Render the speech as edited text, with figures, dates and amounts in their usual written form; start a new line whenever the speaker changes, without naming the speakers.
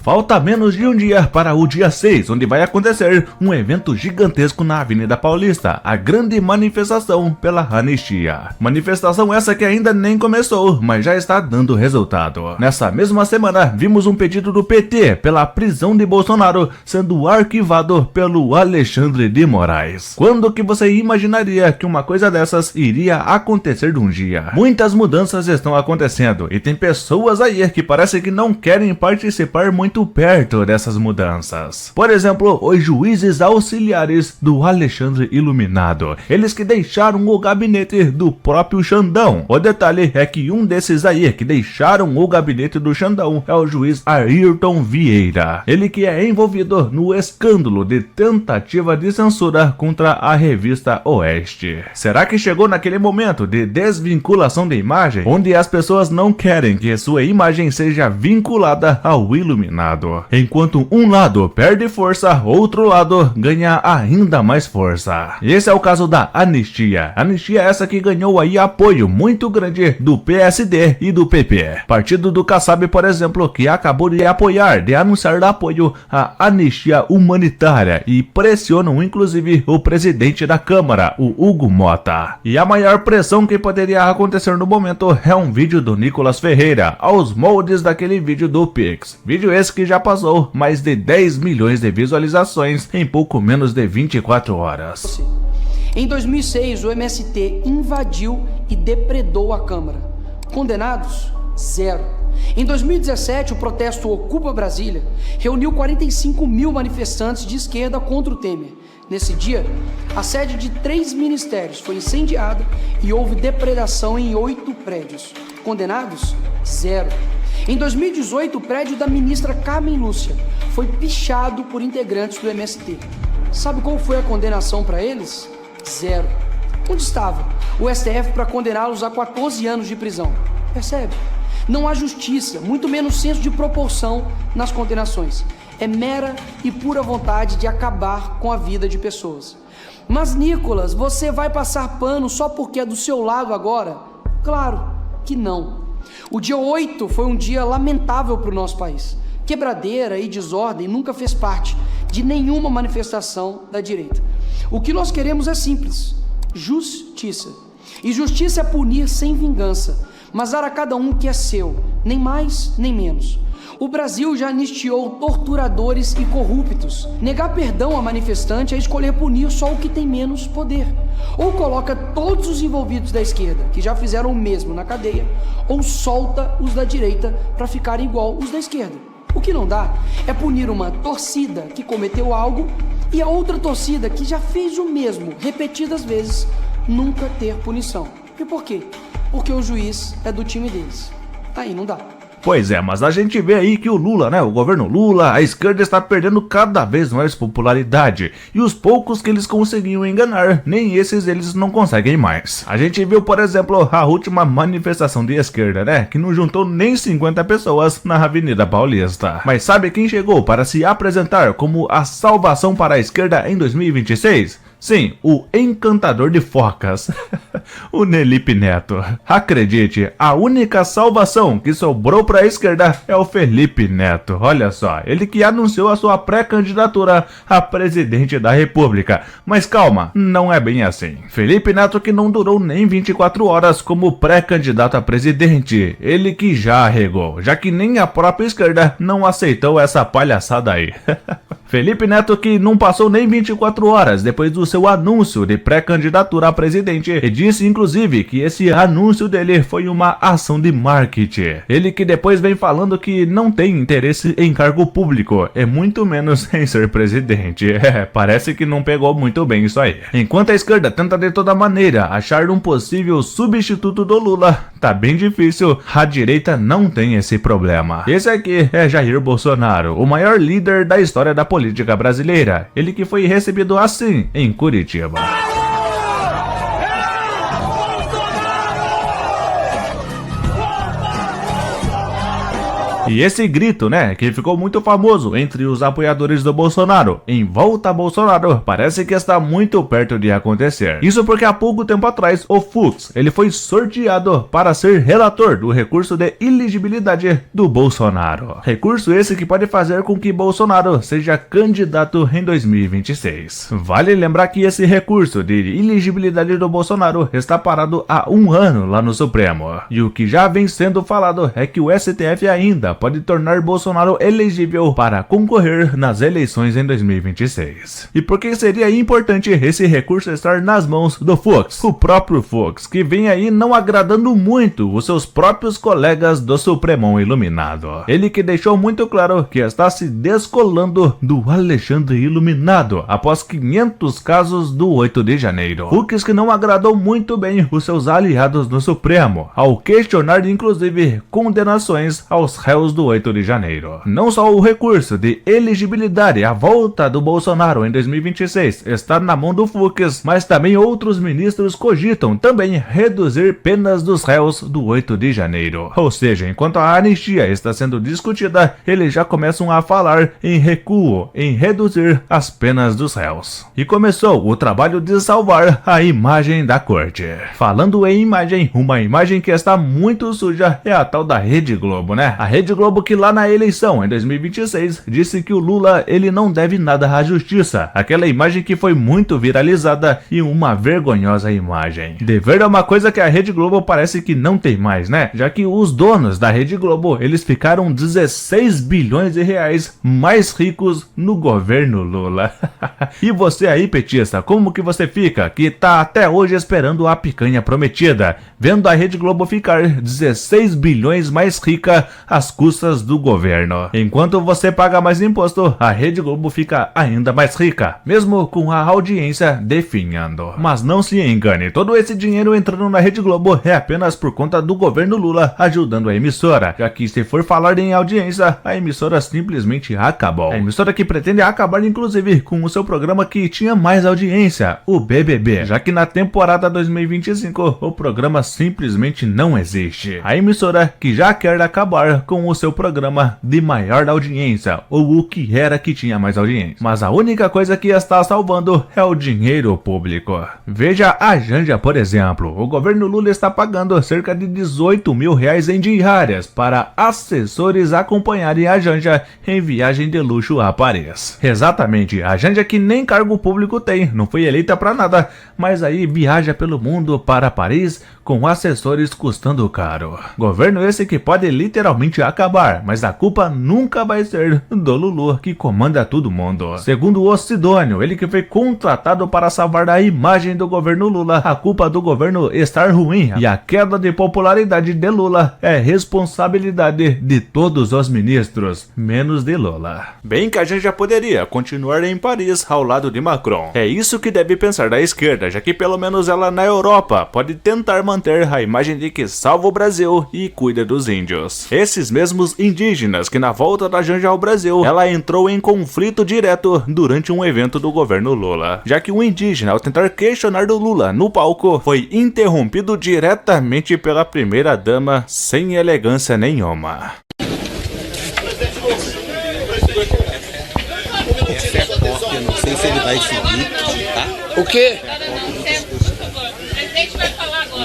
Falta menos de um dia para o dia 6, onde vai acontecer um evento gigantesco na Avenida Paulista, a grande manifestação pela anistia. Manifestação essa que ainda nem começou, mas já está dando resultado. Nessa mesma semana, vimos um pedido do PT pela prisão de Bolsonaro sendo arquivado pelo Alexandre de Moraes. Quando que você imaginaria que uma coisa dessas iria acontecer de um dia? Muitas mudanças estão acontecendo e tem pessoas aí que parece que não querem participar muito perto dessas mudanças. Por exemplo, os juízes auxiliares do Alexandre Iluminado, eles que deixaram o gabinete do próprio Xandão. O detalhe é que um desses aí que deixaram o gabinete do Xandão é o juiz Ayrton Vieira, ele que é envolvido no escândalo de tentativa de censura contra a revista Oeste. Será que chegou naquele momento de desvinculação de imagem, onde as pessoas não querem que sua imagem seja vinculada ao Iluminado? Enquanto um lado perde força, outro lado ganha ainda mais força. Esse é o caso da anistia. Anistia essa que ganhou aí apoio muito grande do PSD e do PP. Partido do Kassab, por exemplo, que acabou de anunciar apoio à anistia humanitária e pressionam inclusive o presidente da Câmara, o Hugo Mota. E a maior pressão que poderia acontecer no momento é um vídeo do Nicolas Ferreira, aos moldes daquele vídeo do Pix. Vídeo esse que já passou mais de 10 milhões de visualizações em pouco menos de 24 horas.
Em 2006, o MST invadiu e depredou a Câmara. Condenados? Zero. Em 2017, o protesto Ocupa Brasília reuniu 45 mil manifestantes de esquerda contra o Temer. Nesse dia, a sede de 3 ministérios foi incendiada e houve depredação em 8 prédios. Condenados? Zero. Em 2018, o prédio da ministra Carmen Lúcia foi pichado por integrantes do MST. Sabe qual foi a condenação para eles? Zero. Onde estava o STF para condená-los a 14 anos de prisão? Percebe? Não há justiça, muito menos senso de proporção nas condenações. É mera e pura vontade de acabar com a vida de pessoas. Mas, Nicolas, você vai passar pano só porque é do seu lado agora? Claro que não. O dia 8 foi um dia lamentável para o nosso país. Quebradeira e desordem nunca fez parte de nenhuma manifestação da direita. O que nós queremos é simples: justiça. E justiça é punir sem vingança, mas dar a cada um o que é seu, nem mais nem menos. O Brasil já anistiou torturadores e corruptos. Negar perdão a manifestante é escolher punir só o que tem menos poder. Ou coloca todos os envolvidos da esquerda, que já fizeram o mesmo na cadeia, ou solta os da direita para ficarem igual os da esquerda. O que não dá é punir uma torcida que cometeu algo e a outra torcida que já fez o mesmo repetidas vezes nunca ter punição. E por quê? Porque o juiz é do time deles. Aí não dá.
Pois é, mas a gente vê aí que o Lula, o governo Lula, a esquerda está perdendo cada vez mais popularidade. E os poucos que eles conseguiam enganar, nem esses eles não conseguem mais. A gente viu, por exemplo, a última manifestação de esquerda, que não juntou nem 50 pessoas na Avenida Paulista. Mas sabe quem chegou para se apresentar como a salvação para a esquerda em 2026? Sim, o encantador de focas, o Felipe Neto. Acredite, a única salvação que sobrou para a esquerda é o Felipe Neto. Olha só, ele que anunciou a sua pré-candidatura a presidente da República. Mas calma, não é bem assim. Felipe Neto que não durou nem 24 horas como pré-candidato a presidente. Ele que já arregou, já que nem a própria esquerda não aceitou essa palhaçada aí. Felipe Neto que não passou nem 24 horas depois do seu anúncio de pré-candidatura a presidente e disse inclusive que esse anúncio dele foi uma ação de marketing. Ele que depois vem falando que não tem interesse em cargo público e muito menos em ser presidente. Parece que não pegou muito bem isso aí. Enquanto a esquerda tenta de toda maneira achar um possível substituto do Lula, tá bem difícil, a direita não tem esse problema. Esse aqui é Jair Bolsonaro, o maior líder da história da política brasileira. Ele que foi recebido assim em Curitiba. E esse grito, né, que ficou muito famoso entre os apoiadores do Bolsonaro, em volta a Bolsonaro, parece que está muito perto de acontecer. Isso porque há pouco tempo atrás, o Fux, ele foi sorteado para ser relator do recurso de elegibilidade do Bolsonaro. Recurso esse que pode fazer com que Bolsonaro seja candidato em 2026. Vale lembrar que esse recurso de elegibilidade do Bolsonaro está parado há 1 ano lá no Supremo. E o que já vem sendo falado é que o STF ainda pode tornar Bolsonaro elegível para concorrer nas eleições em 2026. E por que seria importante esse recurso estar nas mãos do Fux? O próprio Fux, que vem aí não agradando muito os seus próprios colegas do Supremão Iluminado. Ele que deixou muito claro que está se descolando do Alexandre Iluminado após 500 casos do 8 de janeiro. Fux que não agradou muito bem os seus aliados no Supremo, ao questionar inclusive condenações aos réus do 8 de janeiro. Não só o recurso de elegibilidade à volta do Bolsonaro em 2026 está na mão do Fux, mas também outros ministros cogitam também reduzir penas dos réus do 8 de janeiro. Ou seja, enquanto a anistia está sendo discutida, eles já começam a falar em recuo, em reduzir as penas dos réus. E começou o trabalho de salvar a imagem da corte. Falando em imagem, uma imagem que está muito suja é a tal da Rede Globo, né? A Rede Globo que lá na eleição em 2026 disse que o Lula ele não deve nada à justiça. Aquela imagem que foi muito viralizada e uma vergonhosa imagem. Dever é uma coisa que a Rede Globo parece que não tem mais, né? Já que os donos da Rede Globo, eles ficaram 16 bilhões de reais mais ricos no governo Lula. E você aí, petista, como que você fica? Que tá até hoje esperando a picanha prometida, vendo a Rede Globo ficar 16 bilhões mais rica às custas do governo. Enquanto você paga mais imposto, a Rede Globo fica ainda mais rica, mesmo com a audiência definhando. Mas não se engane, todo esse dinheiro entrando na Rede Globo é apenas por conta do governo Lula ajudando a emissora, já que se for falar em audiência, a emissora simplesmente acabou. A emissora que pretende acabar inclusive com o seu programa que tinha mais audiência, o BBB, já que na temporada 2025 o programa simplesmente não existe. A emissora que já quer acabar com o seu programa de maior audiência, ou o que era que tinha mais audiência. Mas a única coisa que está salvando é o dinheiro público. Veja a Janja, por exemplo. O governo Lula está pagando cerca de 18 mil reais em diárias para assessores acompanharem a Janja em viagem de luxo a Paris. Exatamente, a Janja que nem cargo público tem, não foi eleita para nada, mas aí viaja pelo mundo para Paris com assessores custando caro. Governo esse que pode literalmente acabar, mas a culpa nunca vai ser do Lulu, que comanda todo mundo. Segundo o Sidônio, ele que foi contratado para salvar a imagem do governo Lula, a culpa do governo estar ruim e a queda de popularidade de Lula é responsabilidade de todos os ministros, menos de Lula. Bem que a gente já poderia continuar em Paris ao lado de Macron. É isso que deve pensar da esquerda, já que pelo menos ela na Europa pode tentar manter a imagem de que salva o Brasil e cuida dos índios. Esses mesmos indígenas que na volta da Janja ao Brasil, ela entrou em conflito direto durante um evento do governo Lula, já que um indígena, ao tentar questionar do Lula no palco, foi interrompido diretamente pela primeira-dama sem elegância nenhuma.
Essa é a cópia, não sei se ele vai seguir, tá?
O quê?